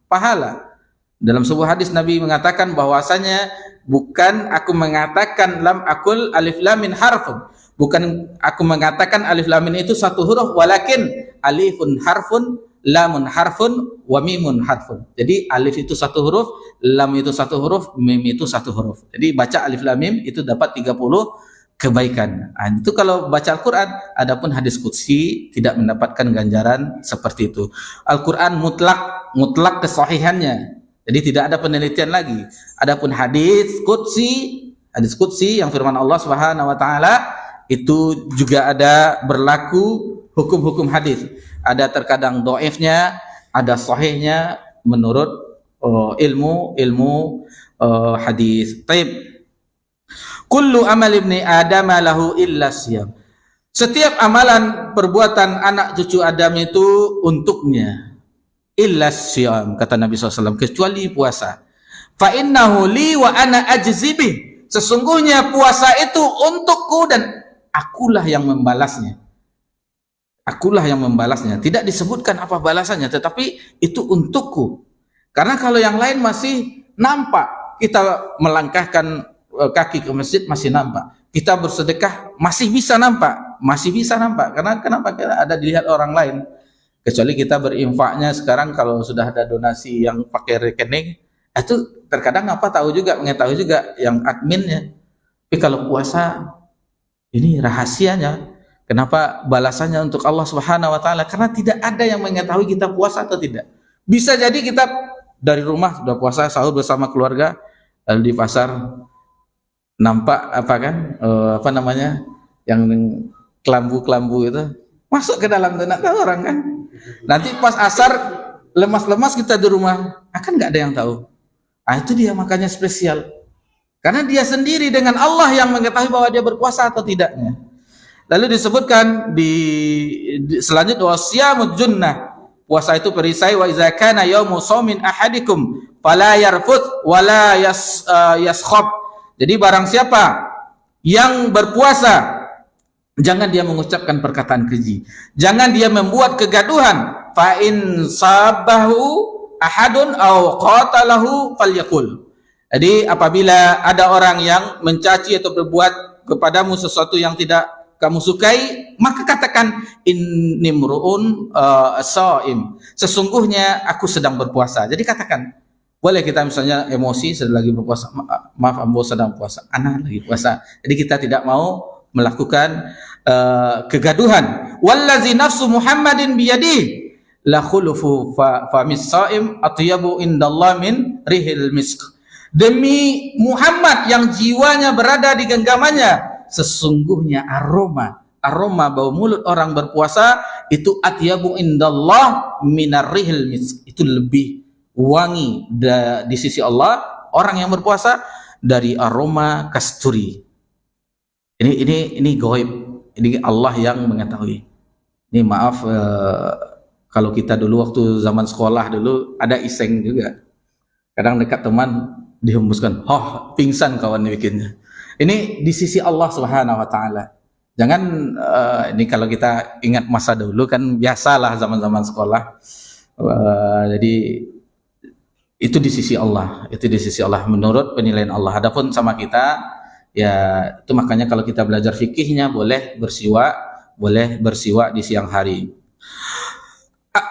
pahala. Dalam sebuah hadis Nabi mengatakan bahwasanya bukan aku mengatakan lam akul alif lam min harfun. Bukan aku mengatakan alif lam min itu satu huruf, walakin alifun harfun, lamun harfun, wa mimun harfun. Jadi alif itu satu huruf, lam itu satu huruf, mim itu satu huruf. Jadi baca alif lam mim itu dapat 30 kebaikan. Itu kalau baca Al-Quran. Adapun hadis qudsi tidak mendapatkan ganjaran seperti itu. Al-Quran mutlak kesahihannya. Jadi tidak ada penelitian lagi. Adapun hadis qudsi yang firman Allah Subhanahu wa taala itu juga ada berlaku hukum-hukum hadis. Ada terkadang dhaifnya, ada sahihnya menurut ilmu hadis. Taib. Kullu amal ibni Adam lahu illa siyam. Setiap amalan perbuatan anak cucu Adam itu untuknya. Illa siyam, kata Nabi SAW, kecuali puasa. Fa innahu li wa ana ajzi bih. Sesungguhnya puasa itu untukku dan akulah yang membalasnya. Tidak disebutkan apa balasannya, tetapi itu untukku. Karena kalau yang lain masih nampak, kita melangkahkan kaki ke masjid masih nampak, kita bersedekah masih bisa nampak. Karena kenapa? Karena ada dilihat orang lain. Kecuali kita berinfaknya sekarang, kalau sudah ada donasi yang pakai rekening, itu terkadang mengetahui juga yang adminnya. Tapi kalau puasa, ini rahasianya. Kenapa balasannya untuk Allah Subhanahu wa taala? Karena tidak ada yang mengetahui kita puasa atau tidak. Bisa jadi kita dari rumah sudah puasa, sahur bersama keluarga, lalu di pasar nampak yang kelambu itu masuk ke dalam, tidak tahu orang kan. Nanti pas asar lemas-lemas kita di rumah, akan nggak ada yang tahu. Itu dia makanya spesial. Karena dia sendiri dengan Allah yang mengetahui bahwa dia berpuasa atau tidaknya. Lalu disebutkan selanjutnya, wasiyamud junnah, puasa itu perisai. Wa idza kana yaumu shaumin ahadikum fala yarfuth wala yaskhab. Jadi barang siapa yang berpuasa Jangan dia mengucapkan perkataan keji. Jangan dia membuat kegaduhan. Fa in sabahu ahadun aw qatalahu falyaqul. Jadi apabila ada orang yang mencaci atau berbuat kepadamu sesuatu yang tidak kamu sukai, maka katakan inni mru'un shaim. Sesungguhnya aku sedang berpuasa. Jadi katakan, boleh kita misalnya emosi sedang lagi berpuasa. Maaf, ambo sedang puasa. Anak lagi puasa. Jadi kita tidak mau melakukan kegaduhan. Wallazi nafsu Muhammadin biyadihi la khulufu fa mis-shaim atyabu indallah min rihil misk. Demi Muhammad yang jiwanya berada di genggamannya, sesungguhnya aroma bau mulut orang berpuasa itu atyabu indallah minar rihil misk. Itu lebih wangi di sisi Allah orang yang berpuasa dari aroma kasturi. Ini gaib. Ini Allah yang mengetahui. Ini maaf kalau kita dulu waktu zaman sekolah dulu ada iseng juga. Kadang dekat teman dihembuskan, pingsan kawan bikinnya. Ini di sisi Allah Subhanahu wa taala. Jangan ini kalau kita ingat masa dulu kan biasalah zaman-zaman sekolah. Jadi itu di sisi Allah, menurut penilaian Allah. Adapun sama kita, ya itu makanya kalau kita belajar fikihnya boleh bersiwak di siang hari.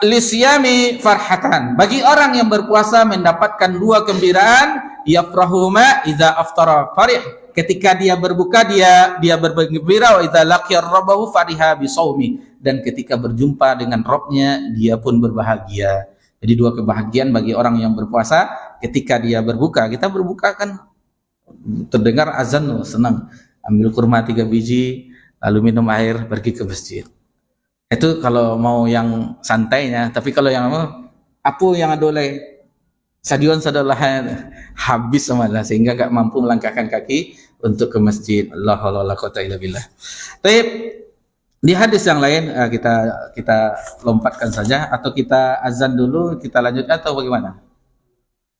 Lisyami farhatan, bagi orang yang berpuasa mendapatkan dua kegembiraan. Yafrahuma idza aftara farih, ketika dia berbuka dia bergembira. Wa idza laqiya rabbahu fariha bisawmi, dan ketika berjumpa dengan Rabbnya dia pun berbahagia. Jadi dua kebahagiaan bagi orang yang berpuasa ketika dia berbuka. Kita berbuka kan terdengar azan, senang, ambil kurma 3 biji lalu minum air pergi ke masjid. Itu kalau mau yang santainya. Tapi kalau yang apa yang adoleh stadion sadalah habis semalah sehingga gak mampu melangkahkan kaki untuk ke masjid. Allahu la quwata illa billah. Baik, di hadis yang lain kita lompatkan saja atau kita azan dulu kita lanjutkan atau bagaimana?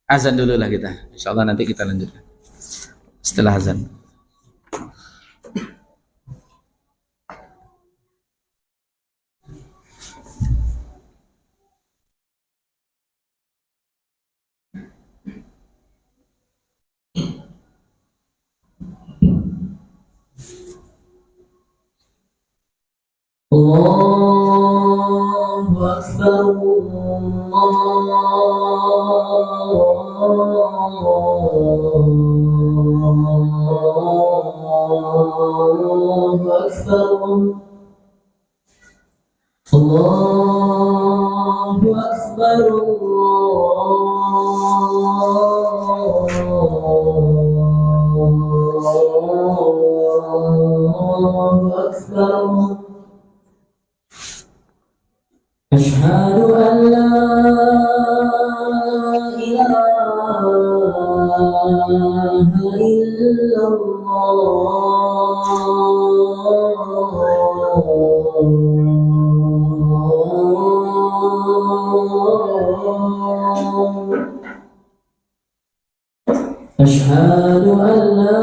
Azan dulu lah kita. Insyaallah nanti kita lanjutkan setelah azan. Allahu Akbar, Allahu Akbar, Allahu Akbar, Allahu Akbar. Asyhadu an la ilaha illallah. Asyhadu an la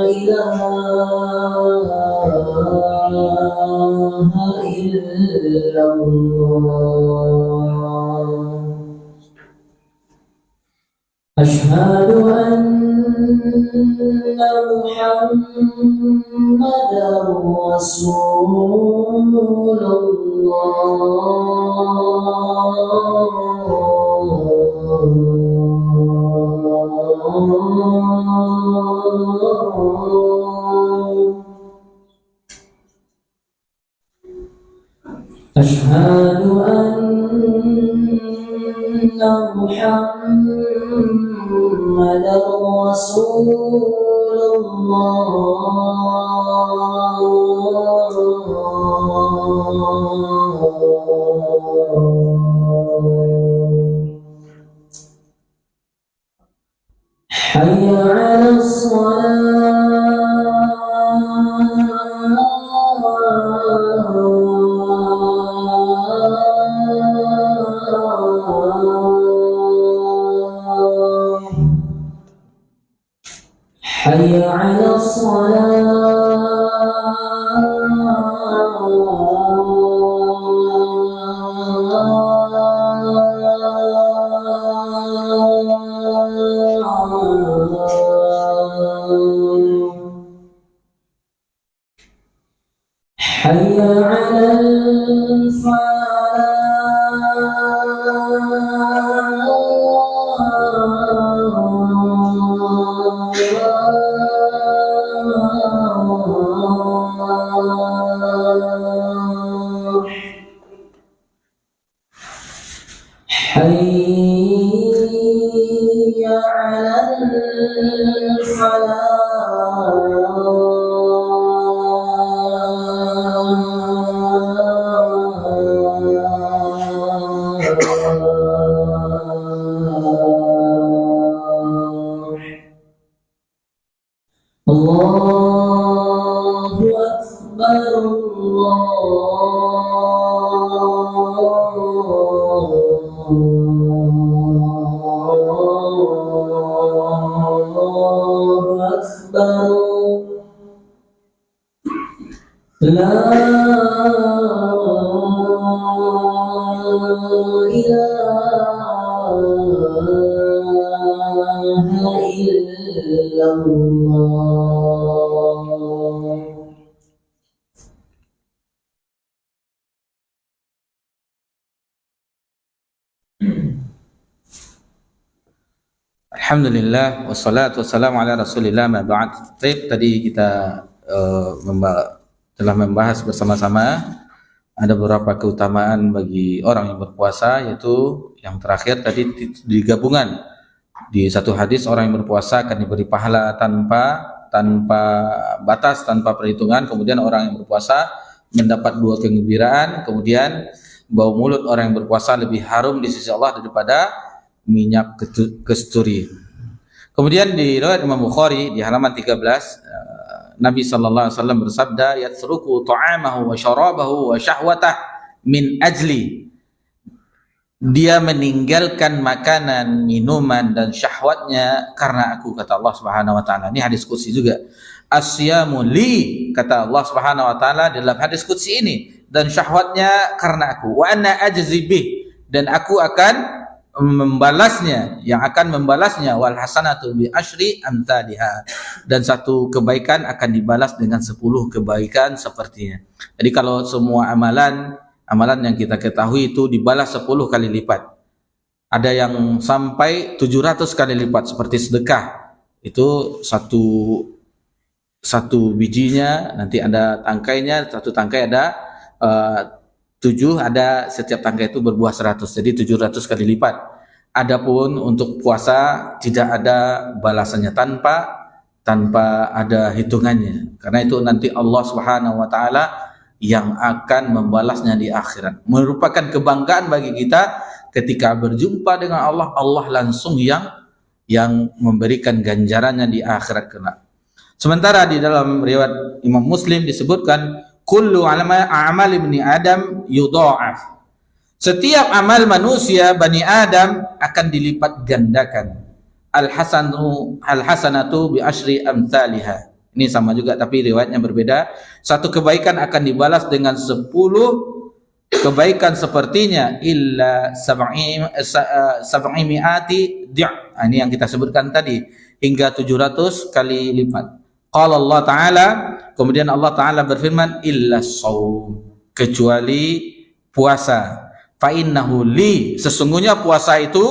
ilaha illallah. Asyhadu anna Muhammadar Rasulullah. Asyhadu anna Muhammadar Rasulullah. Hayya 'alas shalah. حي على الصلاة حي على الفلاح حي على الفلاح الله أكبر الله أكبر لا إله إلا الله. Alhamdulillah wassalatu wassalamu ala Rasulillah ma ba'd. Tadi kita telah membahas bersama-sama ada beberapa keutamaan bagi orang yang berpuasa, yaitu yang terakhir tadi digabungan di satu hadis, orang yang berpuasa akan diberi pahala tanpa batas, tanpa perhitungan. Kemudian orang yang berpuasa mendapat 2 kegembiraan. Kemudian bau mulut orang yang berpuasa lebih harum di sisi Allah daripada minyak kasturi. Kemudian di riwayat Imam Bukhari di halaman 13, Nabi sallallahu alaihi wasallam bersabda, "Yatsruku ta'amahu wa syarabahu wa syahwatah min ajli." Dia meninggalkan makanan, minuman dan syahwatnya karena aku, kata Allah Subhanahu wa taala. Ini hadis qudsi juga. Asyamu li, kata Allah Subhanahu wa taala dalam hadis qudsi ini, dan syahwatnya karena aku. Wa ana ajzi bih, dan aku akan membalasnya, yang akan membalasnya. Wal hasanatu bi asyri amsalihha, dan satu kebaikan akan dibalas dengan 10 kebaikan sepertinya. Jadi kalau semua amalan yang kita ketahui itu dibalas 10 kali lipat. Ada yang sampai 700 kali lipat seperti sedekah. Itu satu bijinya nanti ada tangkainya, satu tangkai ada 7, ada setiap tangkai itu berbuah 100, jadi 700 kali lipat. Adapun untuk puasa tidak ada balasannya, tanpa ada hitungannya, karena itu nanti Allah Subhanahu wa taala yang akan membalasnya di akhirat. Merupakan kebanggaan bagi kita ketika berjumpa dengan Allah, Allah langsung yang memberikan ganjarannya di akhirat kelak. Sementara di dalam riwayat Imam Muslim disebutkan, kullu a'mal ibni Adam yudha'af. Setiap amal manusia Bani Adam akan dilipat gandakan. Al-hasanatu bi asyri amsalihha. Ini sama juga tapi riwayatnya berbeda. Satu kebaikan akan dibalas dengan 10 kebaikan sepertinya, illa sab'imi'ati di'. Ini yang kita sebutkan tadi, hingga 700 kali lipat. Qala Allah Ta'ala, kemudian Allah Ta'ala berfirman, illa shaum, kecuali puasa. Fa innahu li, sesungguhnya puasa itu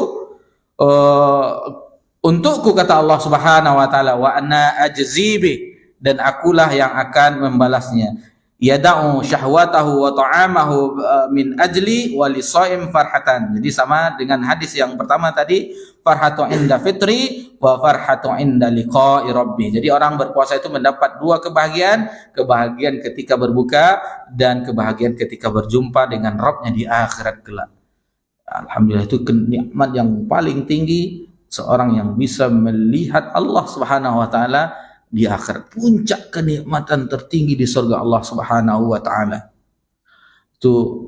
untukku, kata Allah Subhanahu wa taala, wa ana ajzibi, dan akulah yang akan membalasnya. Yada'u syahwatahu wa ta'amahu min ajli wa lisaim farhatan. Jadi sama dengan hadis yang pertama tadi, farhatu inda fitri wa farhatu inda liqa'i rabbi. Jadi orang berpuasa itu mendapat 2 kebahagiaan ketika berbuka dan kebahagiaan ketika berjumpa dengan Rabbnya di akhirat kelak. Alhamdulillah, itu nikmat yang paling tinggi, seorang yang bisa melihat Allah Subhanahu wa taala di akhirat. Puncak kenikmatan tertinggi di surga Allah Subhanahu wa taala. Itu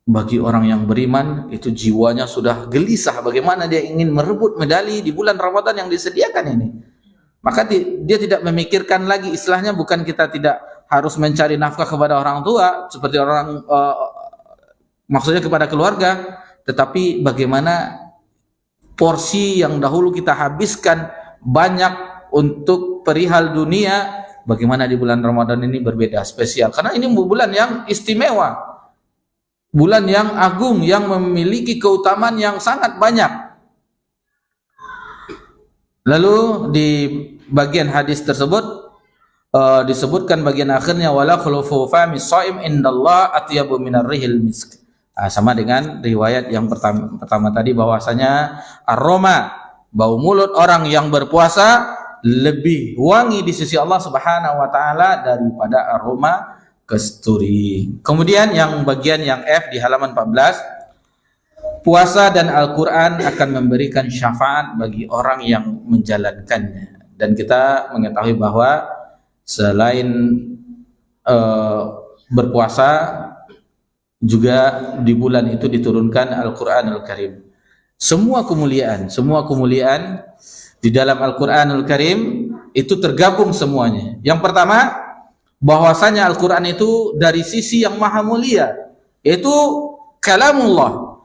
bagi orang yang beriman, itu jiwanya sudah gelisah bagaimana dia ingin merebut medali di bulan Ramadan yang disediakan ini. Maka dia tidak memikirkan lagi, istilahnya bukan kita tidak harus mencari nafkah kepada orang tua seperti orang maksudnya kepada keluarga, tetapi bagaimana porsi yang dahulu kita habiskan banyak untuk perihal dunia, bagaimana di bulan Ramadan ini berbeda, spesial, karena ini bulan yang istimewa, bulan yang agung, yang memiliki keutamaan yang sangat banyak. Lalu di bagian hadis tersebut disebutkan bagian akhirnya wala khulufu fami shaim indallah atyabu minar rihil misk. Sama dengan riwayat yang pertama tadi, bahwasanya aroma bau mulut orang yang berpuasa lebih wangi di sisi Allah Subhanahu wa taala daripada aroma kasturi. Kemudian yang bagian yang F di halaman 14, puasa dan Al-Quran akan memberikan syafaat bagi orang yang menjalankannya. Dan kita mengetahui bahwa selain berpuasa, juga di bulan itu diturunkan Al-Quranul Karim. Semua kemuliaan di dalam Al-Quranul Karim itu tergabung semuanya. Yang pertama, bahwasanya Al-Quran itu dari sisi yang maha mulia, yaitu kalamullah,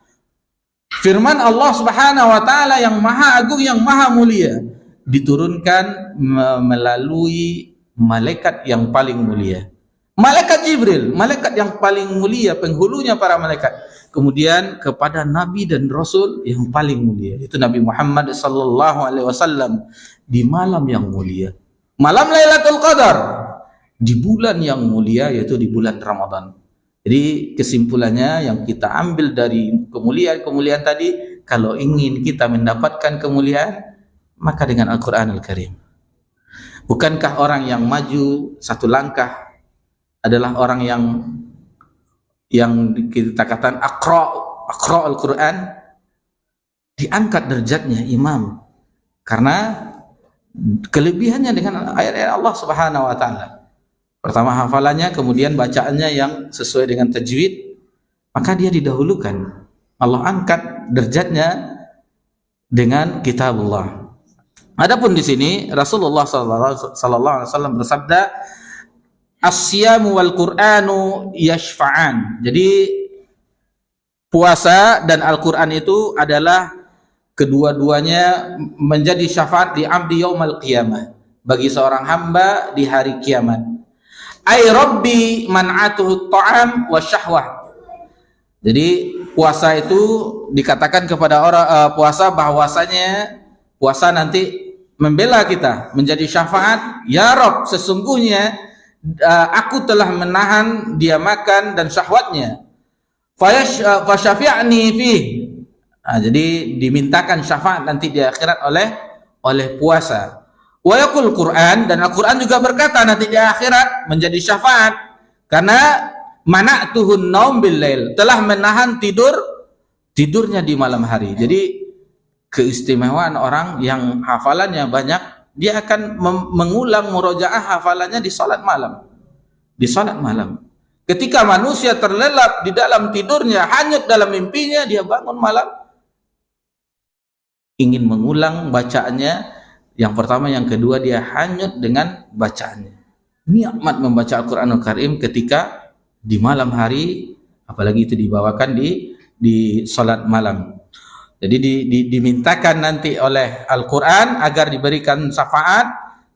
firman Allah Subhanahu wa taala yang maha agung, yang maha mulia, diturunkan melalui malaikat yang paling mulia, malaikat Jibril, malaikat yang paling mulia, penghulunya para malaikat. Kemudian kepada nabi dan rasul yang paling mulia, itu Nabi Muhammad sallallahu alaihi wasallam, di malam yang mulia, malam Lailatul Qadar, di bulan yang mulia, yaitu di bulan Ramadan. Jadi kesimpulannya yang kita ambil dari kemuliaan tadi, kalau ingin kita mendapatkan kemuliaan, maka dengan Al-Quranul Karim. Bukankah orang yang maju satu langkah adalah orang yang kita katakan aqra Al-Quran, diangkat derajatnya imam, karena kelebihannya dengan ayat-ayat Allah Subhanahu wa taala. Pertama hafalannya, kemudian bacaannya yang sesuai dengan tajwid, maka dia didahulukan. Allah angkat derajatnya dengan kitabullah. Adapun di sini Rasulullah sallallahu alaihi wasallam bersabda, "As-siyamu wal Qur'anu yashfa'an." Jadi puasa dan Al-Qur'an itu adalah kedua-duanya menjadi syafaat di abdi yaumal qiyamah, bagi seorang hamba di hari kiamat. Ay rabbi man'atuhu ta'am wa syahwah. Jadi puasa itu dikatakan kepada orang puasa, bahwasanya puasa nanti membela kita menjadi syafaat. Ya Rabb, sesungguhnya aku telah menahan dia makan dan syahwatnya. Fasyafi'ni fih. Jadi dimintakan syafaat nanti di akhirat oleh puasa. Wa yaqul Quran, dan Al-Quran juga berkata nanti di akhirat menjadi syafaat, karena mana'tuhun naum bil lail, telah menahan tidurnya di malam hari. Jadi keistimewaan orang yang hafalannya banyak, dia akan mengulang murojaah hafalannya di salat malam. Di salat malam. Ketika manusia terlelap di dalam tidurnya, hanyut dalam mimpinya, dia bangun malam ingin mengulang bacaannya. Yang pertama, yang kedua, dia hanyut dengan bacaannya. Nikmat membaca Al-Quranul Karim ketika di malam hari, apalagi itu dibawakan di salat malam. Jadi dimintakan nanti oleh Al-Quran agar diberikan syafaat,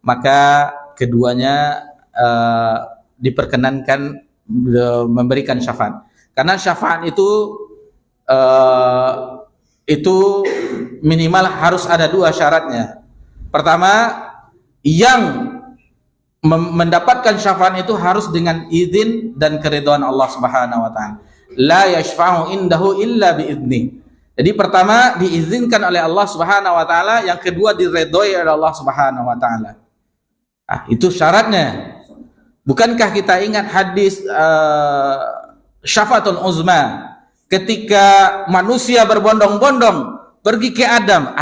maka keduanya diperkenankan memberikan syafaat. Karena syafaat itu minimal harus ada dua syaratnya. Pertama, yang mendapatkan syafaat itu harus dengan izin dan keridhaan Allah Subhanahu wa taala. La yashfa'u indahu illa biizni. Jadi pertama diizinkan oleh Allah Subhanahu wa taala, yang kedua diridhoi oleh Allah Subhanahu wa taala. Itu syaratnya. Bukankah kita ingat hadis syafaatul uzma, ketika manusia berbondong-bondong pergi ke Adam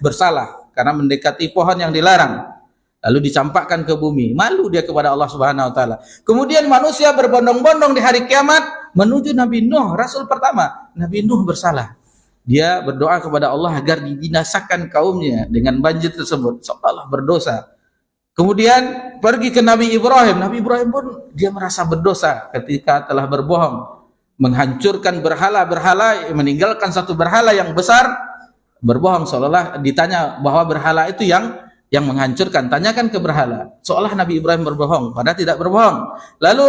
bersalah karena mendekati pohon yang dilarang, lalu dicampakkan ke bumi, malu dia kepada Allah Subhanahu wa taala. Kemudian manusia berbondong-bondong di hari kiamat menuju Nabi Nuh, rasul pertama. Nabi Nuh bersalah, dia berdoa kepada Allah agar dibinasakan kaumnya dengan banjir tersebut, seolah berdosa. Kemudian pergi ke Nabi Ibrahim. Nabi Ibrahim pun dia merasa berdosa ketika telah berbohong, menghancurkan berhala-berhala, meninggalkan satu berhala yang besar, berbohong seolah ditanya bahwa berhala itu yang menghancurkan. Tanyakan ke berhala. Seolah Nabi Ibrahim berbohong, padahal tidak berbohong. Lalu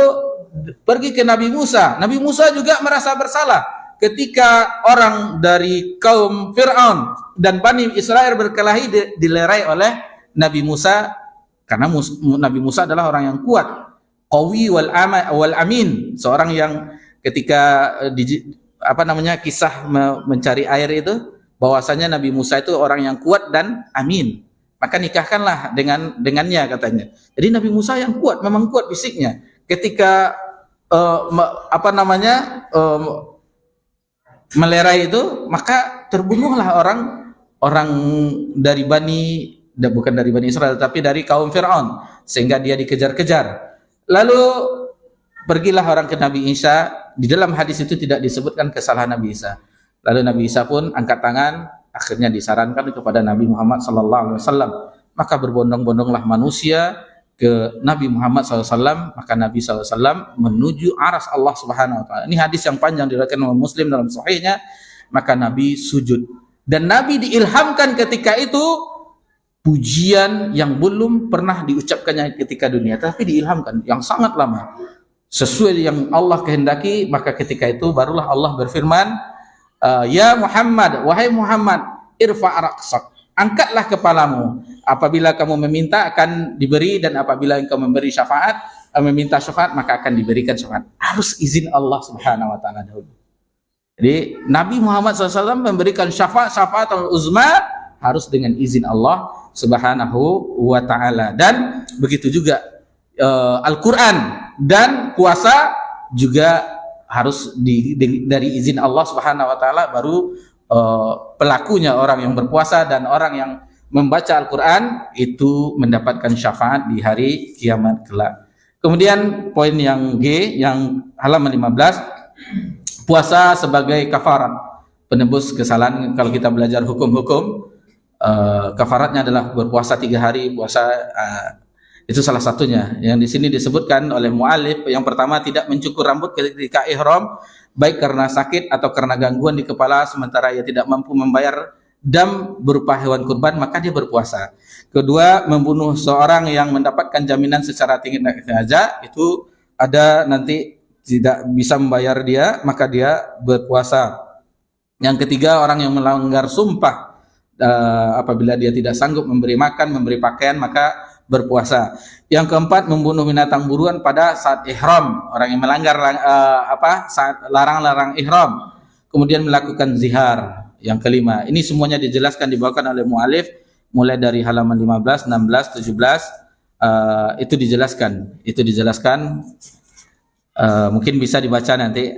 pergi ke Nabi Musa. Nabi Musa juga merasa bersalah ketika orang dari kaum Fir'aun dan Bani Israel berkelahi dilerai oleh Nabi Musa, karena Nabi Musa adalah orang yang kuat, qawi wal amin, seorang yang ketika kisah mencari air itu, bahwasanya Nabi Musa itu orang yang kuat dan amin, maka nikahkanlah dengannya katanya. Jadi Nabi Musa yang kuat, memang kuat fisiknya. Ketika melerai itu, maka terbunuhlah orang dari bukan dari Bani Israel, tapi dari kaum Fir'aun, sehingga dia dikejar-kejar. Lalu pergilah orang ke Nabi Isa. Di dalam hadis itu tidak disebutkan kesalahan Nabi Isa. Lalu Nabi Isa pun angkat tangan, akhirnya disarankan kepada Nabi Muhammad SAW. Maka berbondong-bondonglah manusia ke Nabi Muhammad SAW. Maka Nabi SAW menuju aras Allah Subhanahu Wa Taala. Ini hadis yang panjang diriwayatkan oleh Muslim dalam sahihnya. Maka Nabi sujud, dan Nabi diilhamkan ketika itu pujian yang belum pernah diucapkannya ketika dunia, tapi diilhamkan yang sangat lama sesuai yang Allah kehendaki. Maka ketika itu barulah Allah berfirman, ya Muhammad, wahai Muhammad, irfa' ra'sak, angkatlah kepalamu. Apabila kamu meminta akan diberi, dan apabila engkau meminta syafaat maka akan diberikan syafaat. Harus izin Allah Subhanahu Wa Taala dahulu. Jadi Nabi Muhammad SAW memberikan syafaat al-uzma harus dengan izin Allah Subhanahu wa Ta'ala. Dan begitu juga Al-Quran dan puasa juga harus dari izin Allah Subhanahu wa Ta'ala, baru pelakunya orang yang berpuasa dan orang yang membaca Al-Quran itu mendapatkan syafaat di hari kiamat kelak. Kemudian poin yang G, yang halaman 15, puasa sebagai kafarat, penebus kesalahan. Kalau kita belajar hukum-hukum, kafaratnya adalah berpuasa 3 hari puasa, itu salah satunya yang di sini disebutkan oleh mu'alif. Yang pertama, tidak mencukur rambut ketika ihram, baik karena sakit atau karena gangguan di kepala sementara ia tidak mampu membayar dam berupa hewan kurban, maka dia berpuasa. Kedua, membunuh seorang yang mendapatkan jaminan secara tidak sengaja, itu ada nanti tidak bisa membayar dia, maka dia berpuasa. Yang ketiga, orang yang melanggar sumpah, apabila dia tidak sanggup memberi makan, memberi pakaian, maka berpuasa. Yang keempat, membunuh binatang buruan pada saat ihram, orang yang melanggar saat larang-larang ihram. Kemudian melakukan zihar. Yang kelima, ini semuanya dijelaskan, dibawakan oleh mu'alif mulai dari halaman 15, 16, 17, itu dijelaskan. Mungkin bisa dibaca nanti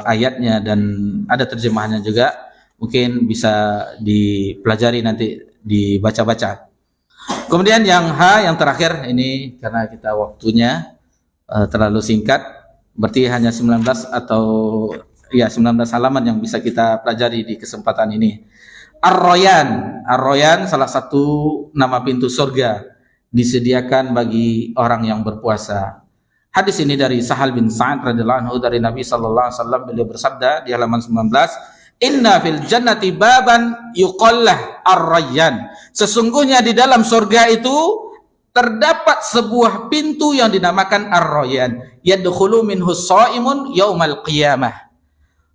ayatnya, dan ada terjemahannya juga. Mungkin bisa dipelajari nanti, dibaca-baca. Kemudian yang H, yang terakhir ini, karena kita waktunya terlalu singkat, berarti hanya 19 halaman yang bisa kita pelajari di kesempatan ini. Ar-Rayyan salah satu nama pintu surga, disediakan bagi orang yang berpuasa. Hadis ini dari Sahal bin Sa'ad radhiyallahu anhu dari Nabi sallallahu alaihi wasallam, beliau bersabda di halaman 19, inna fil jannati baban yuqallah ar-Rayyan. Sesungguhnya di dalam surga itu terdapat sebuah pintu yang dinamakan ar-Rayyan. Yadkhulu minhu shaimun yaumal qiyamah.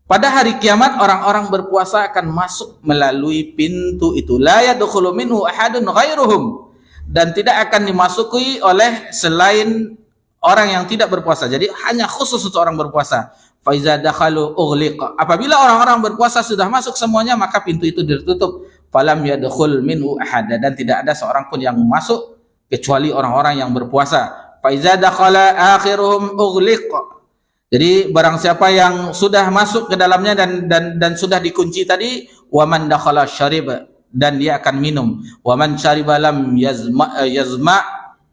Pada hari kiamat orang-orang berpuasa akan masuk melalui pintu itu. La yadkhulu minhu ahadun ghairuhum. Dan tidak akan dimasuki oleh selain orang yang tidak berpuasa. Jadi hanya khusus untuk orang berpuasa. Faiza dakhalu ughliqa. Apabila orang-orang berpuasa sudah masuk semuanya, maka pintu itu ditutup. Falam yadkhul minhu ahad, dan tidak ada seorang pun yang masuk kecuali orang-orang yang berpuasa. Faiza dakhala akhiruhum ughliqa. Jadi barang siapa yang sudah masuk ke dalamnya dan sudah dikunci tadi, waman dakhala syariba, dan dia akan minum. Waman syariba lam yazma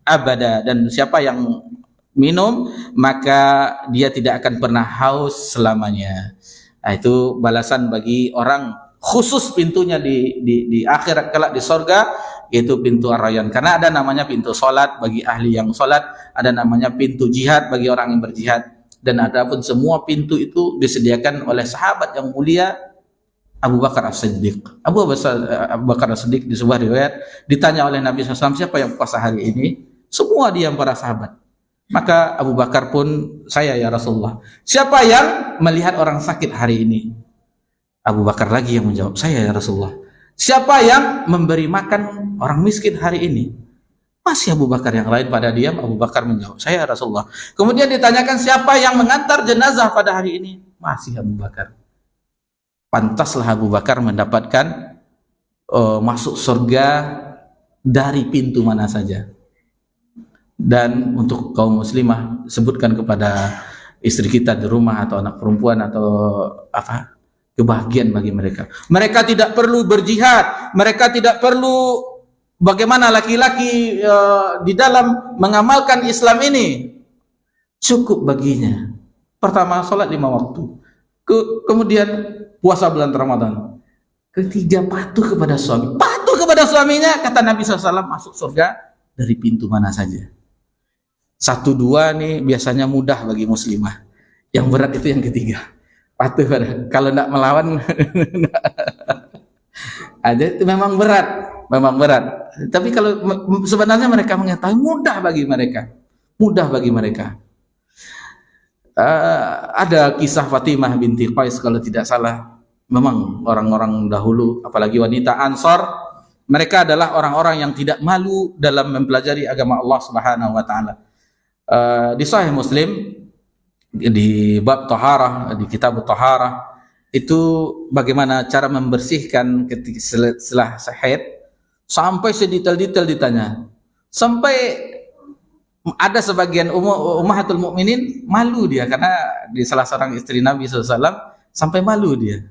abada, dan siapa yang minum maka dia tidak akan pernah haus selamanya. Nah, itu balasan bagi orang khusus pintunya di akhirat kelak di sorga, yaitu pintu Ar-Rayyan. Karena ada namanya pintu solat bagi ahli yang solat, ada namanya pintu jihad bagi orang yang berjihad, dan adapun semua pintu itu disediakan oleh sahabat yang mulia Abu Bakar As-Siddiq. Abu Bakar As-Siddiq di sebuah riwayat ditanya oleh Nabi SAW, siapa yang puasa hari ini? Semua diam para sahabat. Maka Abu Bakar pun, saya ya Rasulullah. Siapa yang melihat orang sakit hari ini? Abu Bakar lagi yang menjawab, saya ya Rasulullah. Siapa yang memberi makan orang miskin hari ini? Masih Abu Bakar yang lain pada diam. Abu Bakar menjawab, saya ya Rasulullah. Kemudian ditanyakan siapa yang mengantar jenazah pada hari ini? Masih Abu Bakar. Pantaslah Abu Bakar mendapatkan masuk surga dari pintu mana saja. Dan untuk kaum muslimah, sebutkan kepada istri kita di rumah atau anak perempuan atau apa, kebahagiaan bagi mereka. Mereka tidak perlu berjihad, mereka tidak perlu bagaimana laki-laki di dalam mengamalkan Islam ini. Cukup baginya pertama salat 5 waktu, kemudian puasa bulan Ramadan, ketiga patuh kepada suami. Patuh kepada suaminya, kata Nabi SAW, masuk surga dari pintu mana saja. 1, 2 nih biasanya mudah bagi muslimah. Yang berat itu yang ketiga, patuh pada. Kalau tidak melawan ada itu memang berat. Tapi kalau sebenarnya mereka mengetahui, mudah bagi mereka. Ada kisah Fatimah binti Qais kalau tidak salah. Memang orang-orang dahulu, apalagi wanita Ansor, mereka adalah orang-orang yang tidak malu dalam mempelajari agama Allah Subhanahu wa taala. Di Sahih Muslim di bab taharah, di kitab taharah, itu bagaimana cara membersihkan ketika setelah haid, sampai sedetail-detail ditanya. Sampai ada sebagian ummahatul mukminin malu dia, karena di salah seorang istri Nabi SAW sampai malu dia.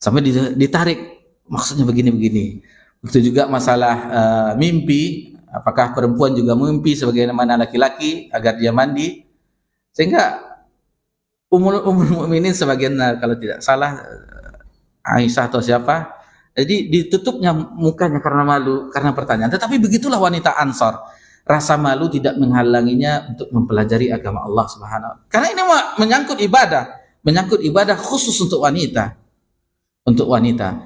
Sampai ditarik, maksudnya begini-begini. Begitu juga masalah mimpi, apakah perempuan juga mimpi sebagaimana laki-laki agar dia mandi. Sehingga ummul mukminin sebagian, kalau tidak salah Aisyah atau siapa, jadi ditutupnya mukanya karena malu, karena pertanyaan. Tetapi begitulah wanita Ansor, rasa malu tidak menghalanginya untuk mempelajari agama Allah Subhanahu wa taala. Karena ini menyangkut ibadah khusus untuk wanita.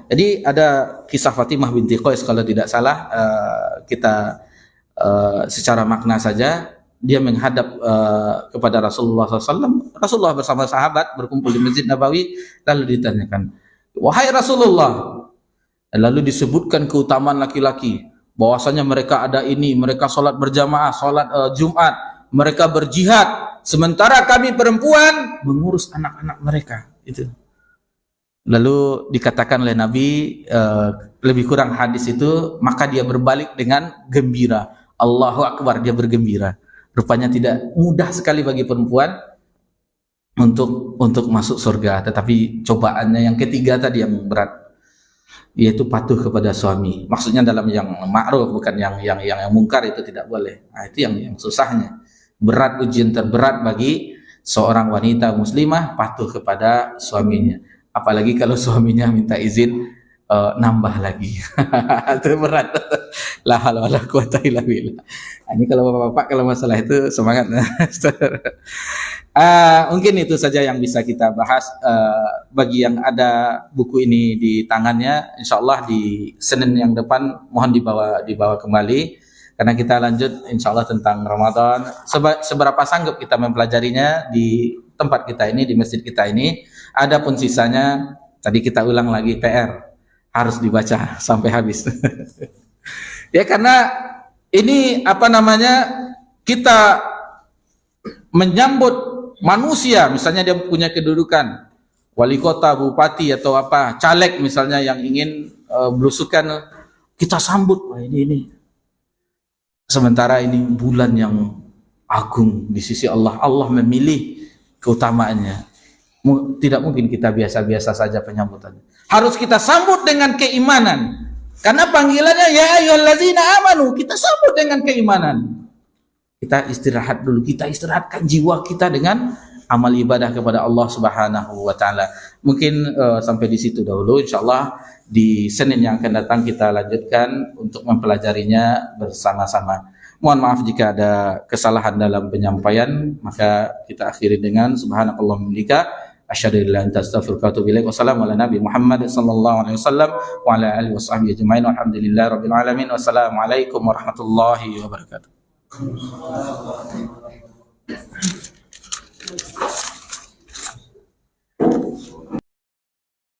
Jadi ada kisah Fatimah binti Qais kalau tidak salah, kita secara makna saja. Dia menghadap kepada Rasulullah SAW. Rasulullah bersama sahabat berkumpul di Masjid Nabawi, lalu ditanyakan, wahai Rasulullah, lalu disebutkan keutamaan laki-laki, bahwasanya mereka ada ini, mereka sholat berjamaah, sholat Jumat, mereka berjihad, sementara kami perempuan mengurus anak-anak mereka. Itu. Lalu dikatakan oleh Nabi, lebih kurang hadis itu, maka dia berbalik dengan gembira. Allahu Akbar, dia bergembira. Rupanya tidak mudah sekali bagi perempuan untuk masuk surga, tetapi cobaannya yang ketiga tadi yang berat, yaitu patuh kepada suami. Maksudnya dalam yang ma'ruf, bukan yang mungkar, itu tidak boleh. Nah, itu yang susahnya. Berat, ujian terberat bagi seorang wanita muslimah patuh kepada suaminya. Apalagi kalau suaminya minta izin nambah lagi. Itu berat. La haula wala quwata illa billah. Ini kalau bapak-bapak kalau masalah itu semangat. Mungkin itu saja yang bisa kita bahas. Bagi yang ada buku ini di tangannya, insyaallah di Senin yang depan mohon dibawa kembali, karena kita lanjut insyaallah tentang Ramadan. Seberapa sanggup kita mempelajarinya di tempat kita ini, di masjid kita ini. Adapun sisanya tadi kita ulang lagi, PR harus dibaca sampai habis. Ya, karena ini kita menyambut manusia, misalnya dia punya kedudukan wali kota, bupati atau apa, caleg misalnya yang ingin belusukan, kita sambut. Wah, ini sementara ini bulan yang agung di sisi Allah. Allah memilih keutamaannya. Tidak mungkin kita biasa-biasa saja penyambutannya. Harus kita sambut dengan keimanan. Karena panggilannya ya ayyuhallazina amanu, kita sambut dengan keimanan. Kita istirahat dulu, kita istirahatkan jiwa kita dengan amal ibadah kepada Allah Subhanahu wa taala. Mungkin sampai di situ dahulu, insyaallah di Senin yang akan datang kita lanjutkan untuk mempelajarinya bersama-sama. Mohon maaf jika ada kesalahan dalam penyampaian, maka kita akhiri dengan subhanakallahumma wa asyhadu an la ilaha illa anta astaghfiruka wa atubu ilaik. Wassalamu ala nabi Muhammad sallallahu alaihi wasallam wa ala alihi washabbihi ajmain. Walhamdulillahi rabbil alamin. Wassalamualaikum warahmatullahi wabarakatuh.